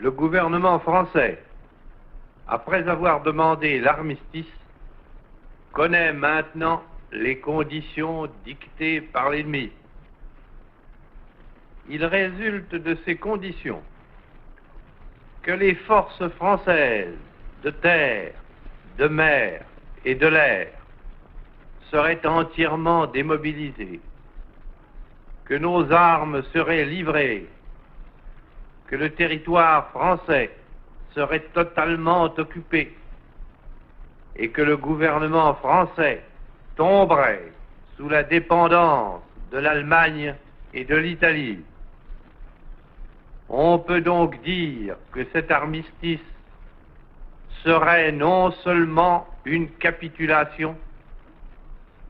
le gouvernement français, après avoir demandé l'armistice, connaît maintenant les conditions dictées par l'ennemi. Il résulte de ces conditions que les forces françaises de terre, de mer et de l'air seraient entièrement démobilisées, que nos armes seraient livrées, que le territoire français serait totalement occupé et que le gouvernement français tomberait sous la dépendance de l'Allemagne et de l'Italie. On peut donc dire que cet armistice serait non seulement une capitulation,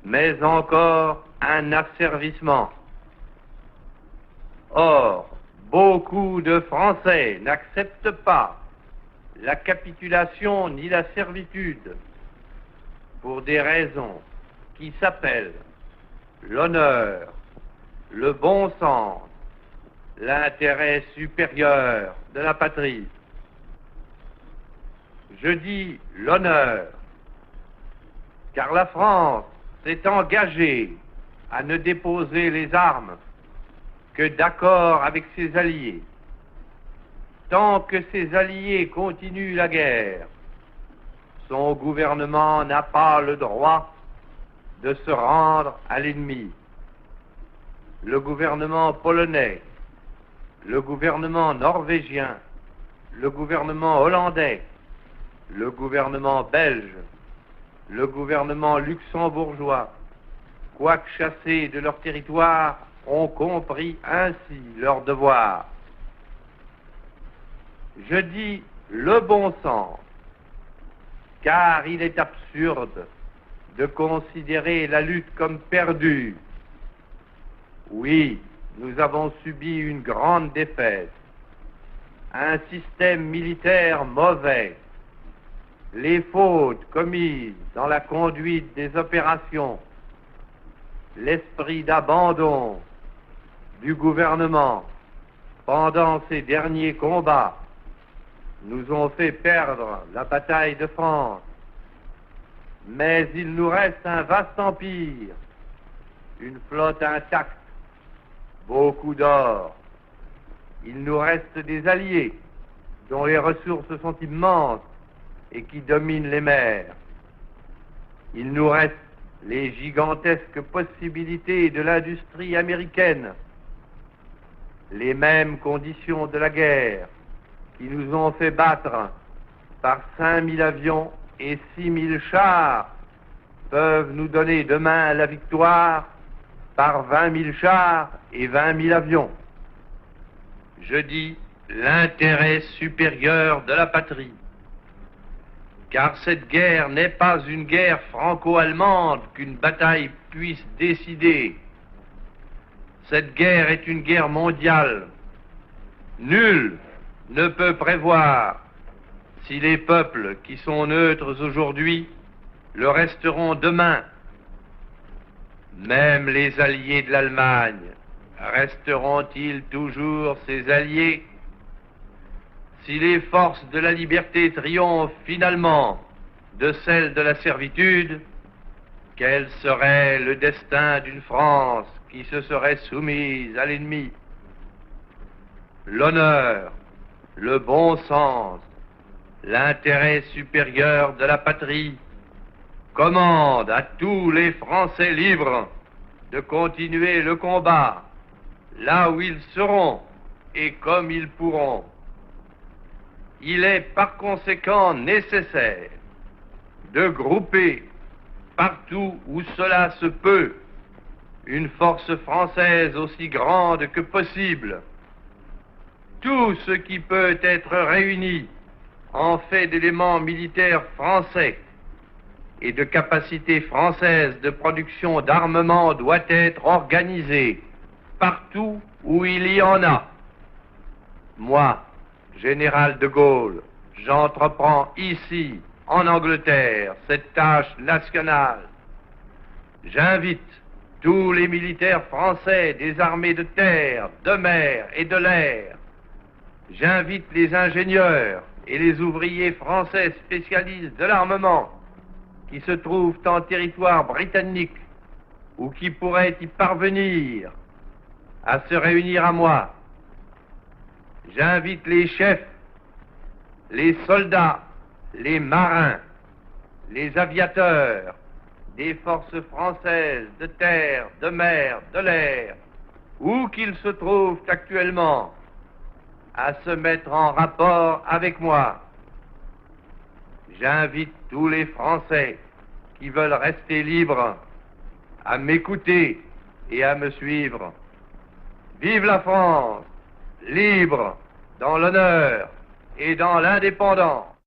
mais encore un asservissement. Or, beaucoup de Français n'acceptent pas la capitulation ni la servitude pour des raisons qui s'appellent l'honneur, le bon sens, l'intérêt supérieur de la patrie. Je dis l'honneur, car la France s'est engagée à ne déposer les armes que d'accord avec ses alliés. Tant que ses alliés continuent la guerre, son gouvernement n'a pas le droit de se rendre à l'ennemi. Le gouvernement polonais, le gouvernement norvégien, le gouvernement hollandais, le gouvernement belge, le gouvernement luxembourgeois, quoique chassés de leur territoire, ont compris ainsi leur devoir. Je dis le bon sens, car il est absurde de considérer la lutte comme perdue. Oui, nous avons subi une grande défaite, un système militaire mauvais, les fautes commises dans la conduite des opérations, l'esprit d'abandon du gouvernement pendant ces derniers combats nous ont fait perdre la bataille de France. Mais il nous reste un vaste empire, une flotte intacte, beaucoup d'or. Il nous reste des alliés dont les ressources sont immenses et qui dominent les mers. Il nous reste les gigantesques possibilités de l'industrie américaine, les mêmes conditions de la guerre qui nous ont fait battre par 5000 avions et 6000 chars peuvent nous donner demain la victoire par 20 000 chars et 20 000 avions. Je dis l'intérêt supérieur de la patrie, car cette guerre n'est pas une guerre franco-allemande qu'une bataille puisse décider. Cette guerre est une guerre mondiale. Nul ne peut prévoir si les peuples qui sont neutres aujourd'hui le resteront demain. Même les alliés de l'Allemagne resteront-ils toujours ses alliés? Si les forces de la liberté triomphent finalement de celles de la servitude, quel serait le destin d'une France qui se serait soumise à l'ennemi? L'honneur, le bon sens, l'intérêt supérieur de la patrie commande à tous les Français libres de continuer le combat là où ils seront et comme ils pourront. Il est par conséquent nécessaire de grouper partout où cela se peut une force française aussi grande que possible. Tout ce qui peut être réuni en fait d'éléments militaires français et de capacités françaises de production d'armement doit être organisé partout où il y en a. Moi, général de Gaulle, j'entreprends ici, en Angleterre, cette tâche nationale. J'invite tous les militaires français des armées de terre, de mer et de l'air J'invite les ingénieurs et les ouvriers français spécialistes de l'armement qui se trouvent en territoire britannique ou qui pourraient y parvenir à se réunir à moi. J'invite les chefs, les soldats, les marins, les aviateurs des forces françaises de terre, de mer, de l'air, où qu'ils se trouvent actuellement, à se mettre en rapport avec moi. J'invite tous les Français qui veulent rester libres à m'écouter et à me suivre. Vive la France, libre, dans l'honneur et dans l'indépendance.